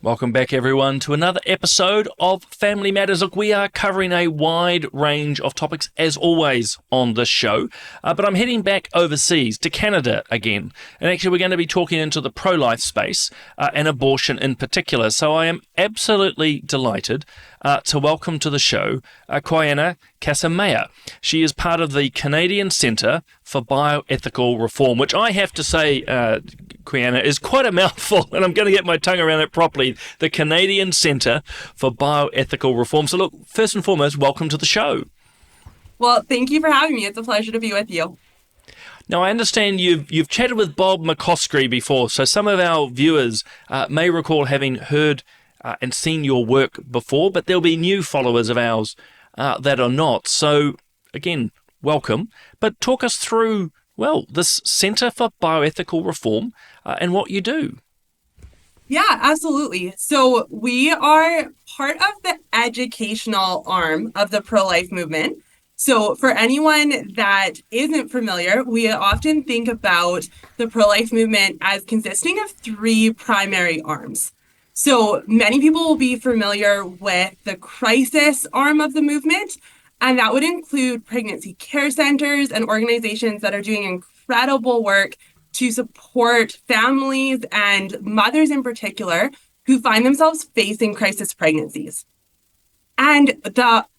Welcome back, everyone, to another episode of Family Matters. Look, we are covering a wide range of topics, as always, on this show. But I'm heading back overseas to Canada again. And actually, we're going to be talking into the pro-life space and abortion in particular. So I am absolutely delighted to welcome to the show Quiana Casamayor. She is part of the Canadian Centre for Bioethical Reform, which I have to say, Quiana, is quite a mouthful, and I'm going to get my tongue around it properly. The Canadian Centre for Bioethical Reform. So look, first and foremost, welcome to the show. Well, thank you for having me. It's a pleasure to be with you. Now, I understand you've chatted with Bob McCoskrie before, so some of our viewers may recall having heard and seen your work before, but there'll be new followers of ours that are not. So, again, welcome. But talk us through, well, this Centre for Bioethical Reform and what you do. Yeah, absolutely. So we are part of the educational arm of the pro-life movement. So for anyone that isn't familiar, we often think about the pro-life movement as consisting of three primary arms. So many people will be familiar with the crisis arm of the movement, and that would include pregnancy care centers and organizations that are doing incredible work to support families and mothers in particular who find themselves facing crisis pregnancies. And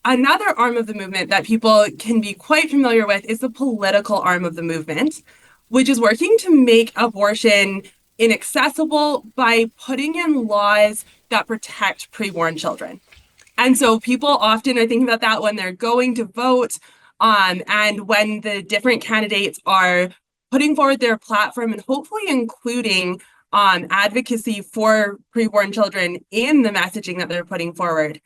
another arm of the movement that people can be quite familiar with is the political arm of the movement, which is working to make abortion inaccessible by putting in laws that protect preborn children. And so people often are thinking about that when they're going to vote, and when the different candidates are putting forward their platform and hopefully including advocacy for preborn children in the messaging that they're putting forward.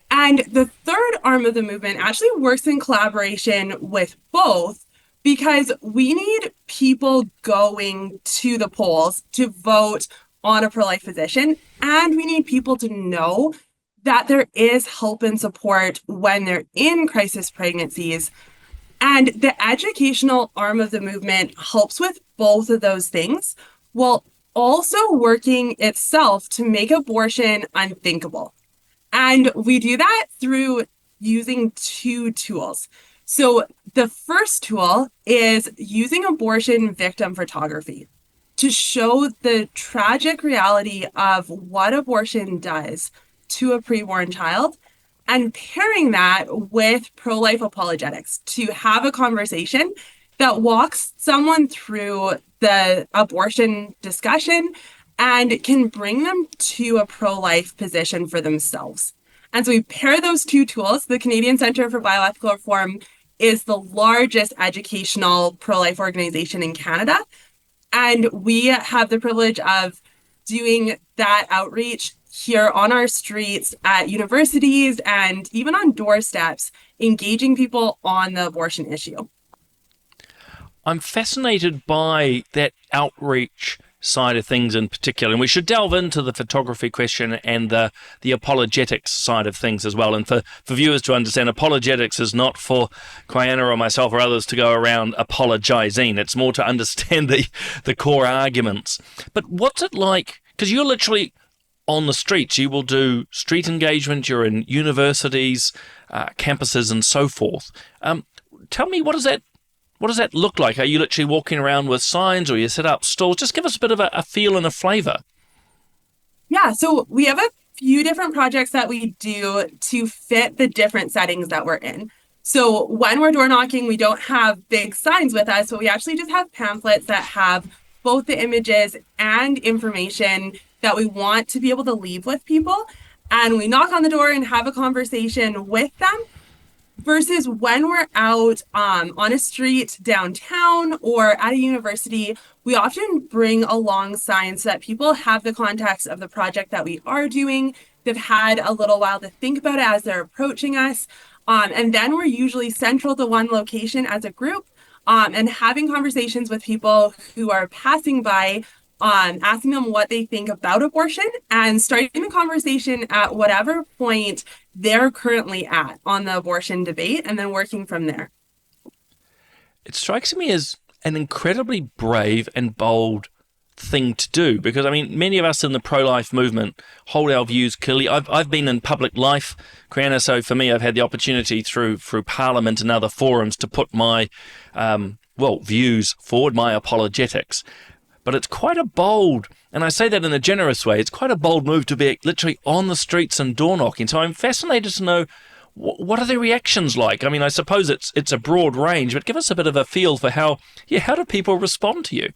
And the third arm of the movement actually works in collaboration with both, because we need people going to the polls to vote on a pro-life position, and we need people to know that there is help and support when they're in crisis pregnancies. And the educational arm of the movement helps with both of those things, while also working itself to make abortion unthinkable. And we do that through using two tools. So the first tool is using abortion victim photography to show the tragic reality of what abortion does to a preborn child, and pairing that with pro-life apologetics to have a conversation that walks someone through the abortion discussion and can bring them to a pro-life position for themselves. And so we pair those two tools. The Canadian Centre for Bioethical Reform is the largest educational pro-life organization in Canada. And we have the privilege of doing that outreach here on our streets, at universities, and even on doorsteps, engaging people on the abortion issue. I'm fascinated by that outreach side of things in particular, and we should delve into the photography question and the apologetics side of things as well. And for viewers to understand, apologetics is not for Quiana or myself or others to go around apologizing. It's more to understand the core arguments. But what's it like? Because you're literally on the streets. You will do street engagement. You're in universities, campuses, and so forth. Tell me, what does that look like? Are you literally walking around with signs, or you set up stalls? Just give us a bit of a feel and a flavour. Yeah, so we have a few different projects that we do to fit the different settings that we're in. So when we're door knocking, we don't have big signs with us, but we actually just have pamphlets that have both the images and information that we want to be able to leave with people. And we knock on the door and have a conversation with them. Versus when we're out on a street downtown or at a university, we often bring along signs so that people have the context of the project that we are doing. They've had a little while to think about it as they're approaching us. And then we're usually central to one location as a group, and having conversations with people who are passing by, asking them what they think about abortion, and starting the conversation at whatever point they're currently at on the abortion debate, and then working from there. It strikes me as an incredibly brave and bold thing to do? Because I mean, many of us in the pro-life movement hold our views clearly. I've been in public life, Quiana, so for me, I've had the opportunity through Parliament and other forums to put my views forward, my apologetics. But it's quite a bold, and I say that in a generous way, it's quite a bold move to be literally on the streets and door knocking. So I'm fascinated to know, what are the reactions like? I mean, I suppose it's a broad range, but give us a bit of a feel for how do people respond to you?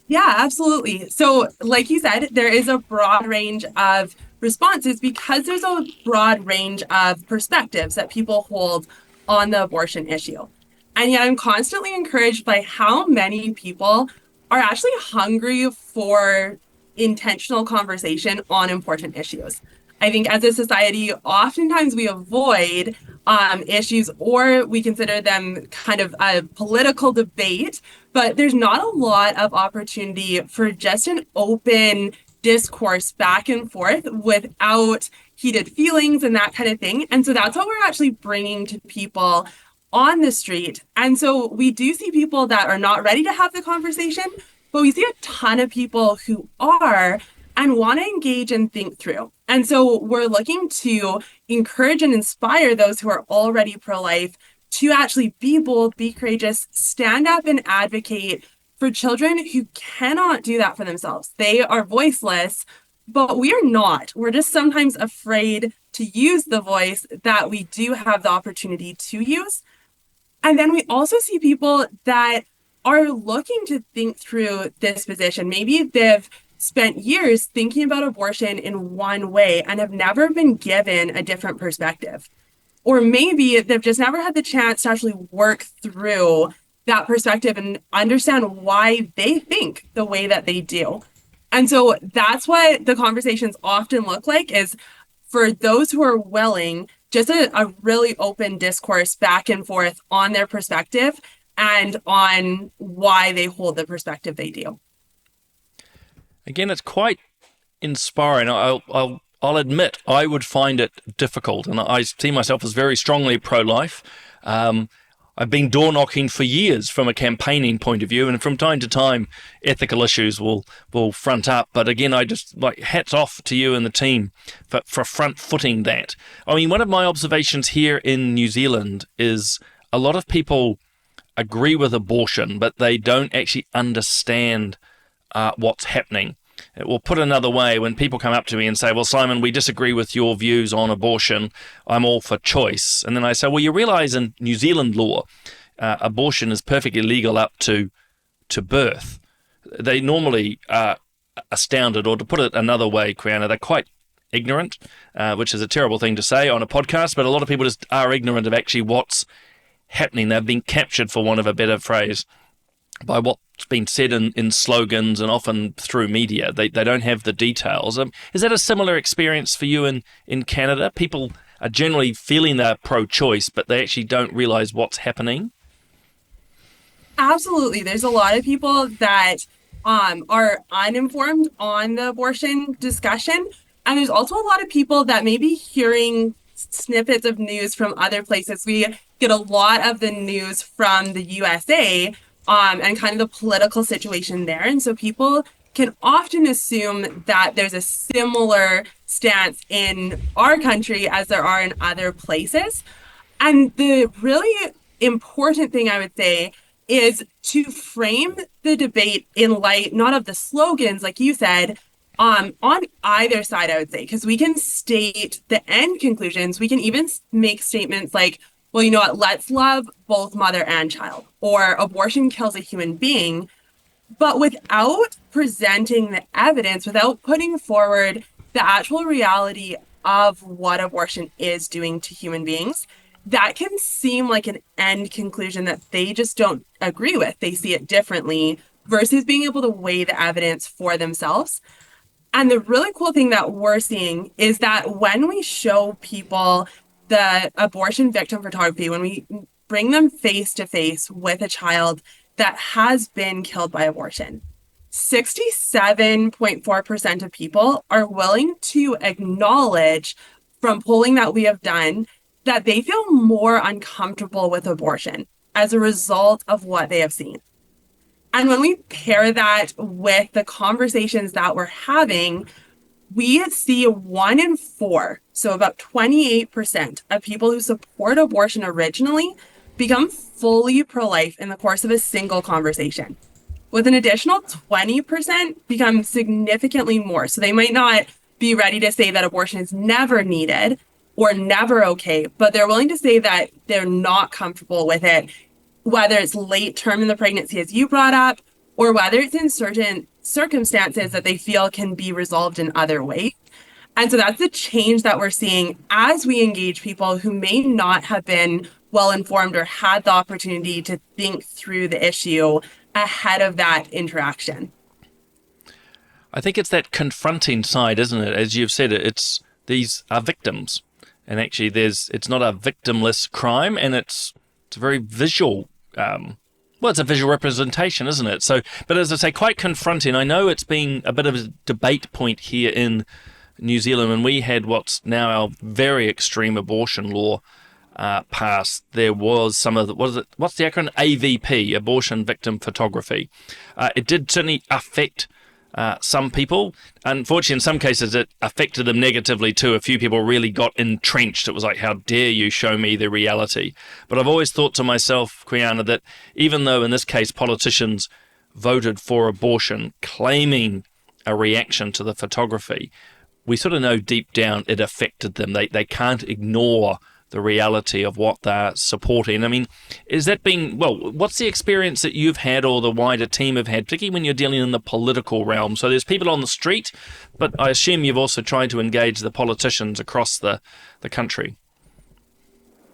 Yeah, absolutely. So, like you said, there is a broad range of responses because there's a broad range of perspectives that people hold on the abortion issue. And yet, I'm constantly encouraged by how many people are actually hungry for intentional conversation on important issues. I think as a society, oftentimes we avoid issues or we consider them kind of a political debate, but there's not a lot of opportunity for just an open discourse back and forth without heated feelings and that kind of thing. And so that's what we're actually bringing to people on the street. And so we do see people that are not ready to have the conversation, but we see a ton of people who are and want to engage and think through. And so we're looking to encourage and inspire those who are already pro-life to actually be bold, be courageous, stand up and advocate for children who cannot do that for themselves. They are voiceless, but we are not. We're just sometimes afraid to use the voice that we do have the opportunity to use. And then we also see people that are looking to think through this position. Maybe they've spent years thinking about abortion in one way and have never been given a different perspective. Or maybe they've just never had the chance to actually work through that perspective and understand why they think the way that they do. And so that's what the conversations often look like, is for those who are willing, just a really open discourse back and forth on their perspective and on why they hold the perspective they do. Again, it's quite inspiring. I'll admit I would find it difficult, and I see myself as very strongly pro-life. I've been door knocking for years from a campaigning point of view, and from time to time, ethical issues will front up. But again, I just hats off to you and the team for front footing that. I mean, one of my observations here in New Zealand is a lot of people agree with abortion, but they don't actually understand what's happening. Well, put another way, when people come up to me and say, well, Simon, we disagree with your views on abortion, I'm all for choice. And then I say, well, you realize in New Zealand law, abortion is perfectly legal up to birth. They normally are astounded, or to put it another way, Quiana, they're quite ignorant, which is a terrible thing to say on a podcast, but a lot of people just are ignorant of actually what's happening. They've been captured, for want of a better phrase, by what's been said in slogans and often through media. They don't have the details. Is that a similar experience for you in Canada? People are generally feeling they're pro-choice, but they actually don't realize what's happening? Absolutely. There's a lot of people that are uninformed on the abortion discussion. And there's also a lot of people that may be hearing snippets of news from other places. We get a lot of the news from the USA, and kind of the political situation there. And so people can often assume that there's a similar stance in our country as there are in other places. And the really important thing I would say is to frame the debate in light, not of the slogans, like you said, on either side, I would say, because we can state the end conclusions. We can even make statements like, well, you know what, let's love both mother and child, or abortion kills a human being, but without presenting the evidence, without putting forward the actual reality of what abortion is doing to human beings, that can seem like an end conclusion that they just don't agree with. They see it differently versus being able to weigh the evidence for themselves. And the really cool thing that we're seeing is that when we show people the abortion victim photography, when we bring them face to face with a child that has been killed by abortion, 67.4% of people are willing to acknowledge, from polling that we have done, that they feel more uncomfortable with abortion as a result of what they have seen. And when we pair that with the conversations that we're having, we see 1 in 4, so about 28% of people who support abortion originally become fully pro-life in the course of a single conversation, with an additional 20% become significantly more. So they might not be ready to say that abortion is never needed or never okay, but they're willing to say that they're not comfortable with it, whether it's late term in the pregnancy, as you brought up, or whether it's in certain circumstances that they feel can be resolved in other ways. And so that's the change that we're seeing as we engage people who may not have been well informed or had the opportunity to think through the issue ahead of that interaction. I think it's that confronting side, isn't it? As you've said, it's these are victims, and actually, it's not a victimless crime, and it's a very visual. Well, it's a visual representation, isn't it? So, but as I say, quite confronting. I know it's been a bit of a debate point here in New Zealand, when we had what's now our very extreme abortion law passed. There was some of the, what's the acronym? AVP, abortion victim photography. It did certainly affect some people. Unfortunately, in some cases, it affected them negatively too. A few people really got entrenched. It was like, how dare you show me the reality? But I've always thought to myself, Quiana, that even though in this case politicians voted for abortion, claiming a reaction to the photography, we sort of know deep down it affected them. They can't ignore the reality of what they're supporting. I mean, is that being, well, what's the experience that you've had or the wider team have had, particularly when you're dealing in the political realm? So there's people on the street, but I assume you've also tried to engage the politicians across the country.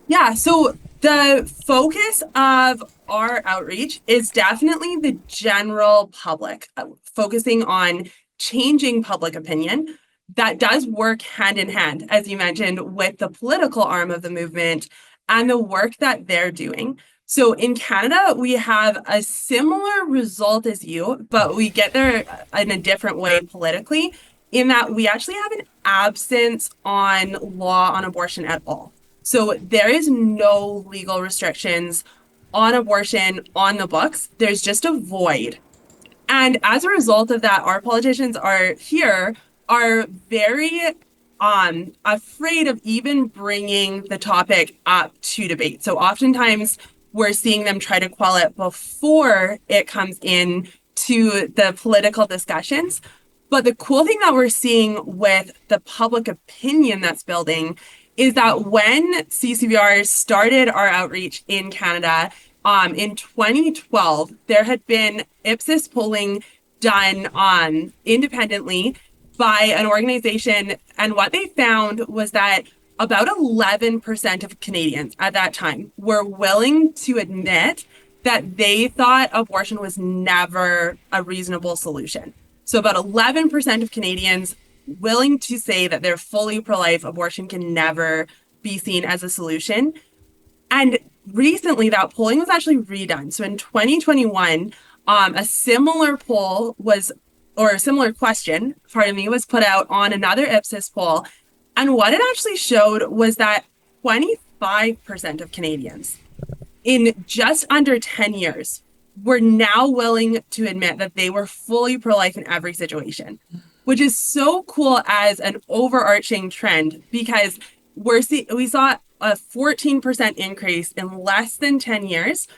Yeah, so the focus of our outreach is definitely the general public, focusing on changing public opinion. That does work hand in hand, as you mentioned, with the political arm of the movement and the work that they're doing. So in Canada, we have a similar result as you, but we get there in a different way politically, in that we actually have an absence on law on abortion at all. So there is no legal restrictions on abortion on the books. There's just a void. And as a result of that, our politicians are very afraid of even bringing the topic up to debate. So oftentimes we're seeing them try to quell it before it comes in to the political discussions. But the cool thing that we're seeing with the public opinion that's building is that when CCBR started our outreach in Canada in 2012, there had been Ipsos polling done independently by an organization. And what they found was that about 11% of Canadians at that time were willing to admit that they thought abortion was never a reasonable solution. So about 11% of Canadians willing to say that they're fully pro-life, abortion can never be seen as a solution. And recently that polling was actually redone. So in 2021, a similar poll or a similar question, was put out on another Ipsos poll. And what it actually showed was that 25% of Canadians in just under 10 years were now willing to admit that they were fully pro-life in every situation, which is so cool as an overarching trend, because we saw a 14% increase in less than 10 years.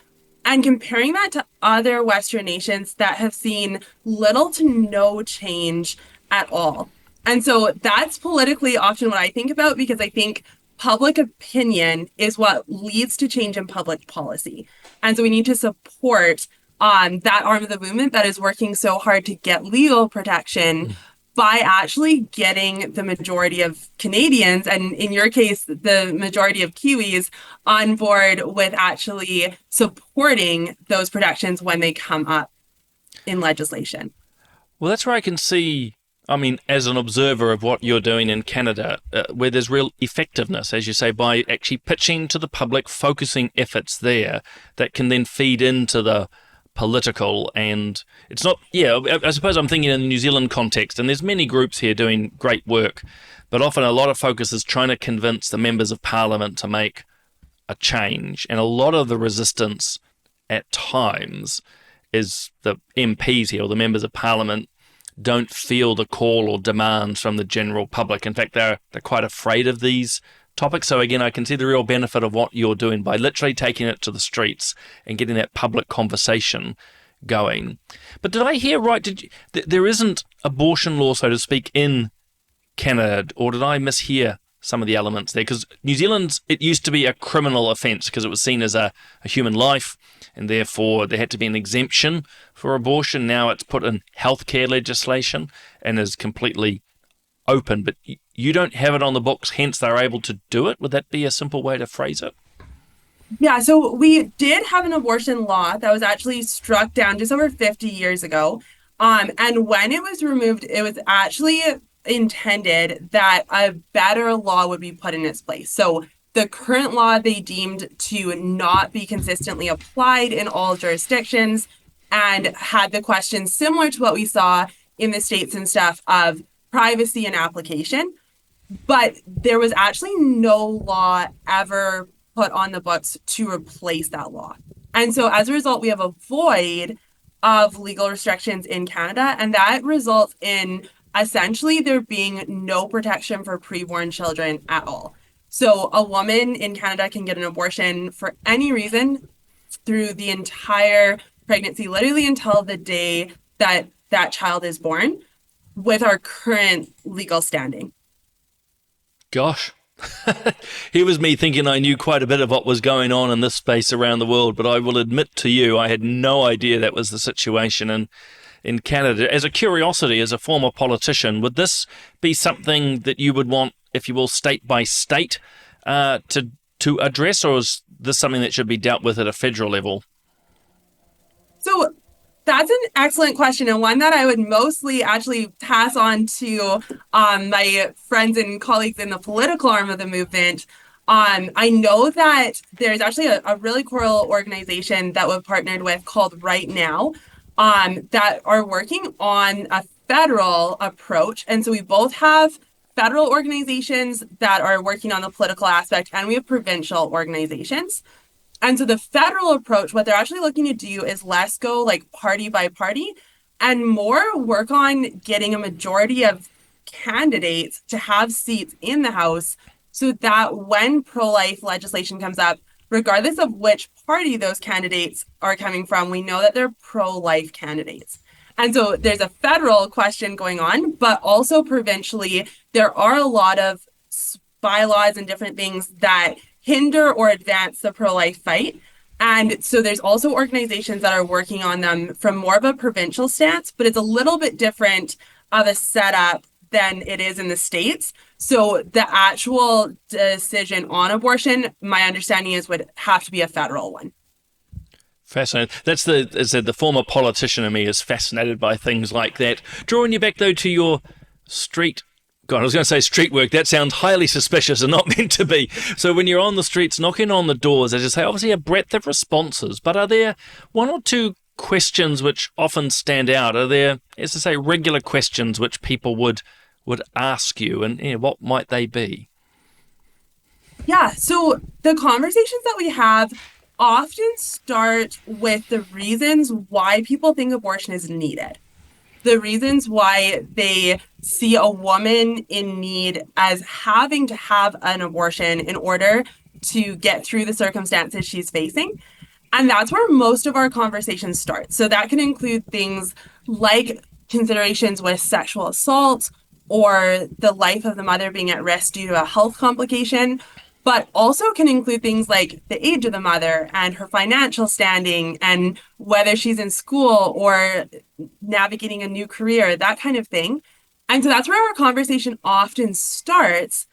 And comparing that to other Western nations that have seen little to no change at all. And so that's politically often what I think about, because I think public opinion is what leads to change in public policy. And so we need to support that arm of the movement that is working so hard to get legal protection by actually getting the majority of Canadians, and in your case, the majority of Kiwis, on board with actually supporting those protections when they come up in legislation. Well, that's where I can see, I mean, as an observer of what you're doing in Canada, where there's real effectiveness, as you say, by actually pitching to the public, focusing efforts there that can then feed into the political. And it's not, I suppose I'm thinking in the New Zealand context, and there's many groups here doing great work, but often a lot of focus is trying to convince the members of parliament to make a change. And a lot of the resistance at times is the MPs here, or the members of parliament, don't feel the call or demands from the general public. In fact, they're quite afraid of these topics. So again, I can see the real benefit of what you're doing by literally taking it to the streets and getting that public conversation going. But did I hear right? There isn't abortion law, so to speak, in Canada, or did I mishear some of the elements there? Because New Zealand, it used to be a criminal offence because it was seen as a human life, and therefore there had to be an exemption for abortion. Now it's put in healthcare legislation and is completely open, but you don't have it on the books, hence they're able to do it. Would that be a simple way to phrase it? Yeah, so we did have an abortion law that was actually struck down just over 50 years ago. And when it was removed, it was actually intended that a better law would be put in its place. So the current law they deemed to not be consistently applied in all jurisdictions and had the questions similar to what we saw in the States and stuff of privacy and application. But there was actually no law ever put on the books to replace that law. And so as a result, we have a void of legal restrictions in Canada, and that results in essentially there being no protection for preborn children at all. So a woman in Canada can get an abortion for any reason through the entire pregnancy, literally until the day that that child is born, with our current legal standing. Gosh. Here was me thinking I knew quite a bit of what was going on in this space around the world, but I will admit to you, I had no idea that was the situation in Canada. As a curiosity, as a former politician, would this be something that you would want, if you will, state by state to address, or is this something that should be dealt with at a federal level? So that's an excellent question, and one that I would mostly actually pass on to my friends and colleagues in the political arm of the movement. I know that there's actually a really cool organization that we've partnered with called Right Now that are working on a federal approach. And so we both have federal organizations that are working on the political aspect, and we have provincial organizations. And so the federal approach, what they're actually looking to do is less go like party by party and more work on getting a majority of candidates to have seats in the House so that when pro-life legislation comes up, regardless of which party those candidates are coming from, we know that they're pro-life candidates. And so there's a federal question going on, but also provincially, there are a lot of bylaws and different things that hinder or advance the pro-life fight. And so there's also organizations that are working on them from more of a provincial stance, but it's a little bit different of a setup than it is in the States. So the actual decision on abortion, my understanding is would have to be a federal one. Fascinating. That's the former politician in me is fascinated by things like that. Drawing you back though to your street. God, I was going to say street work. That sounds highly suspicious and not meant to be. So when you're on the streets, knocking on the doors, as you say, obviously a breadth of responses, but are there one or two questions which often stand out? Are there, as I say, regular questions which people would ask you, and what might they be? Yeah, so the conversations that we have often start with the reasons why people think abortion is needed. The reasons why they see a woman in need as having to have an abortion in order to get through the circumstances she's facing. And that's where most of our conversations start. So that can include things like considerations with sexual assault or the life of the mother being at risk due to a health complication, but also can include things like the age of the mother and her financial standing and whether she's in school or navigating a new career, that kind of thing. And so that's where our conversation often starts.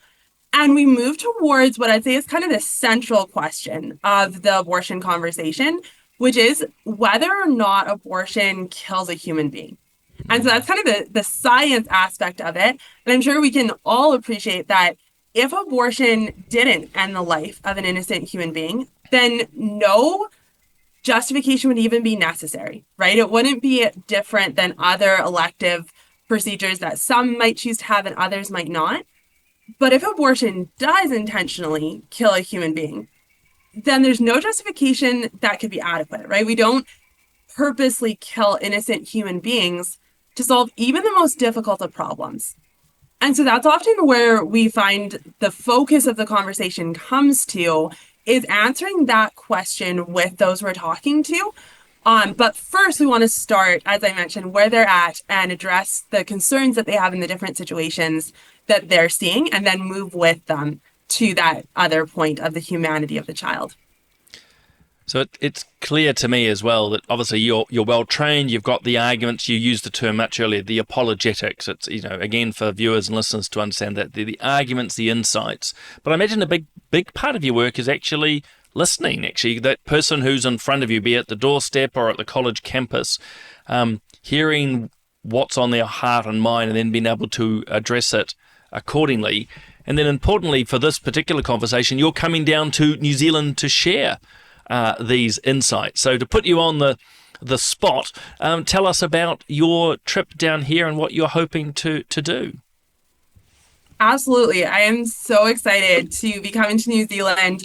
And we move towards what I'd say is kind of the central question of the abortion conversation, which is whether or not abortion kills a human being. And so that's kind of the science aspect of it. And I'm sure we can all appreciate that if abortion didn't end the life of an innocent human being, then no justification would even be necessary, right? It wouldn't be different than other elective procedures that some might choose to have and others might not. But if abortion does intentionally kill a human being, then there's no justification that could be adequate, right? We don't purposely kill innocent human beings to solve even the most difficult of problems. And so that's often where we find the focus of the conversation comes to, is answering that question with those we're talking to. But first, we want to start, as I mentioned, where they're at and address the concerns that they have in the different situations that they're seeing, and then move with them to that other point of the humanity of the child. So it's clear to me as well that obviously you're well trained. You've got the arguments. You used the term much earlier, the apologetics. It's, again, for viewers and listeners to understand that the arguments, the insights. But I imagine a big part of your work is actually listening. Actually, that person who's in front of you, be it the doorstep or at the college campus, hearing what's on their heart and mind, and then being able to address it accordingly. And then importantly for this particular conversation, you're coming down to New Zealand to share these insights. So to put you on the spot, tell us about your trip down here and what you're hoping to do. Absolutely. I am so excited to be coming to New Zealand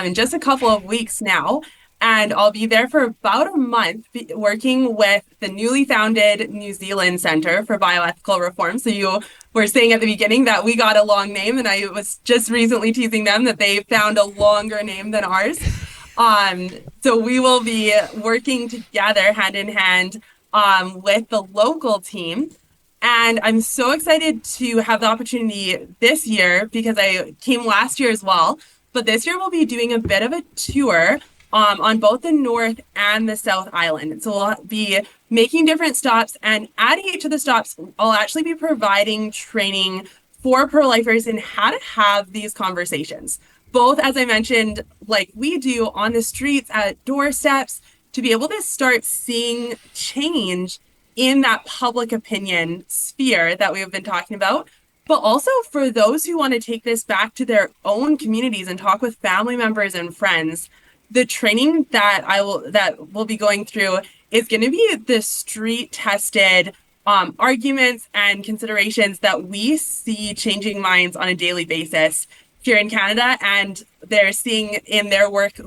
in just a couple of weeks now. And I'll be there for about a month working with the newly founded New Zealand Centre for Bioethical Reform. So you were saying at the beginning that we got a long name, and I was just recently teasing them that they found a longer name than ours. So we will be working together hand in hand with the local team. And I'm so excited to have the opportunity this year, because I came last year as well. But this year we'll be doing a bit of a tour on both the North and the South Island. So we'll be making different stops, and at each of the stops, I'll actually be providing training for pro-lifers in how to have these conversations. Both, as I mentioned, like we do on the streets, at doorsteps, to be able to start seeing change in that public opinion sphere that we have been talking about, but also for those who want to take this back to their own communities and talk with family members and friends. The training that we'll be going through is going to be the street tested arguments and considerations that we see changing minds on a daily basis here in Canada, and they're seeing in their work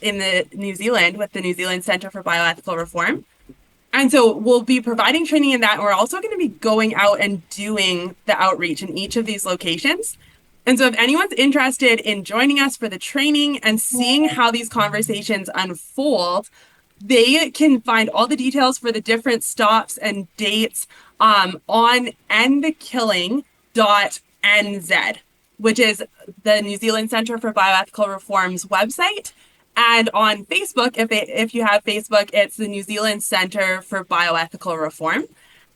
in the New Zealand with the New Zealand Centre for Bioethical Reform. And so we'll be providing training in that. And we're also going to be going out and doing the outreach in each of these locations. And so if anyone's interested in joining us for the training and seeing how these conversations unfold, they can find all the details for the different stops and dates on endthekilling.nz, which is the New Zealand Centre for Bioethical Reform's website. And on Facebook, if you have Facebook, it's the New Zealand Centre for Bioethical Reform.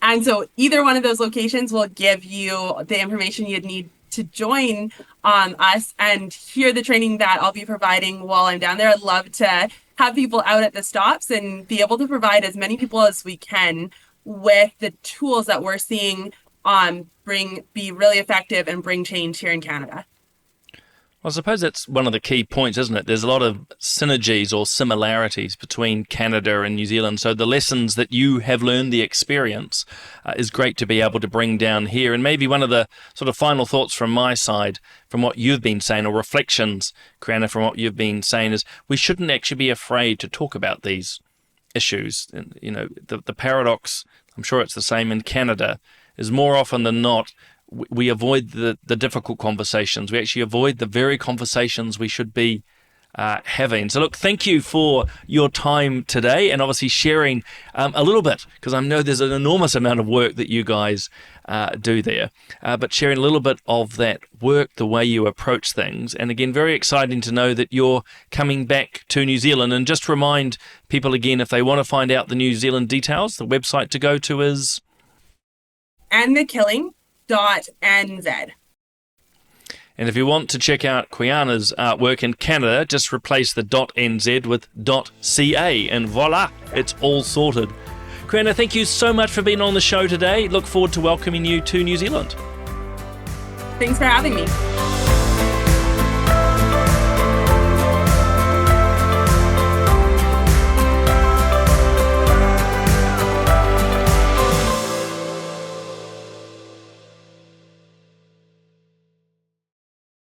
And so either one of those locations will give you the information you'd need to join us and hear the training that I'll be providing while I'm down there. I'd love to have people out at the stops and be able to provide as many people as we can with the tools that we're seeing be really effective and bring change here in Canada. Well, I suppose that's one of the key points, isn't it? There's a lot of synergies or similarities between Canada and New Zealand. So the lessons that you have learned, the experience, is great to be able to bring down here. And maybe one of the sort of final thoughts from my side, from what you've been saying, or reflections, Quiana, from what you've been saying, is we shouldn't actually be afraid to talk about these issues. And, the paradox, I'm sure it's the same in Canada, is more often than not, we avoid the difficult conversations. We actually avoid the very conversations we should be having. So look, thank you for your time today, and obviously sharing a little bit, because I know there's an enormous amount of work that you guys do there, but sharing a little bit of that work, the way you approach things. And again, very exciting to know that you're coming back to New Zealand. And just remind people again, if they want to find out the New Zealand details, the website to go to is endthekilling.nz. And if you want to check out Quiana's work in Canada, just replace the .nz with .ca, and voila, it's all sorted. Quiana, thank you so much for being on the show today. Look forward to welcoming you to New Zealand. Thanks for having me.